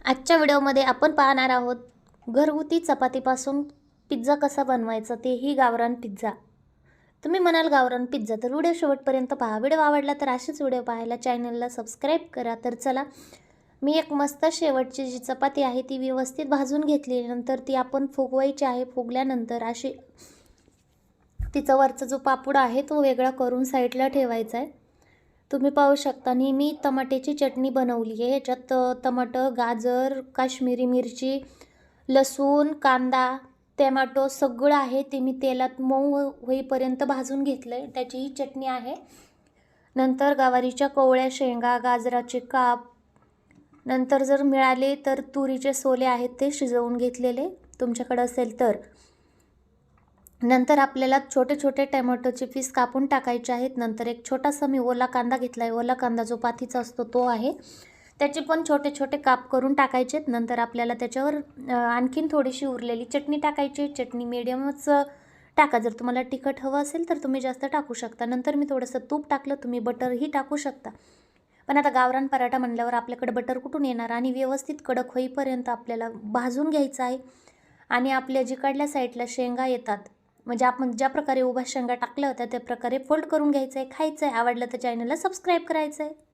आजच्या व्हिडिओमध्ये आपण पाहणार आहोत घरगुती चपातीपासून पिझ्झा कसा बनवायचा, तेही गावरान पिझ्झा. तुम्ही म्हणाल गावरान पिझ्झा, तर व्हिडिओ शेवटपर्यंत पहा. व्हिडिओ आवडला तर असेच व्हिडिओ पाहायला चॅनलला सबस्क्राईब करा. तर चला, मी एक मस्त शेवटची जी चपाती आहे ती व्यवस्थित भाजून घेतली. नंतर ती आपण फुगवायची आहे. फुगल्यानंतर अशी तिचा वरचा जो पापूड आहे तो वेगळा करून साईडला ठेवायचा आहे. तुम्ही पाहू शकता मी टमाट्याची चटणी बनवली आहे. याच्यात टमाटर, गाजर, काश्मीरी मिरची, लसूण, कांदा, टोमॅटो सगळं आहे. ते मी तेलात मऊ होईपर्यंत भाजून घेतलं आहे. त्याची ही चटणी आहे. नंतर गवारीच्या कोवळ्या शेंगा, गाजराचे काप, नंतर जर मिळाले तर तुरीचे सोले आहेत ते शिजवून घेतलेले तुमच्याकडे असेल तर. नंतर आपल्याला छोटे छोटे टोमॅटोचे पीस कापून टाकायचे आहेत. नंतर एक छोटासा मी ओला कांदा घेतला आहे. ओला कांदा जो पातीचा असतो तो आहे. त्याचे पण छोटे छोटे काप करून टाकायचे आहेत. नंतर आपल्याला त्याच्यावर आणखीन थोडीशी उरलेली चटणी टाकायची. चटणी मिडियमच टाका. जर तुम्हाला तिखट हवं असेल तर तुम्ही जास्त टाकू शकता. नंतर मी थोडंसं तूप टाकलं. तुम्ही बटरही टाकू शकता. पण आता गावरान पराठा म्हणल्यावर आपल्याकडे बटर कुठून येणार. आणि व्यवस्थित कडक होईपर्यंत आपल्याला भाजून घ्यायचं आहे. आणि आपल्या जिकडल्या साईडला शेंगा येतात, म्हणजे आपण ज्या प्रकारे उभ्या शेंगा टाकल्या होत्या त्या प्रकारे फोल्ड करून घ्यायचं आहे. खायचं आहे. आवडलं तर चॅनलला सबस्क्राईब करायचं आहे.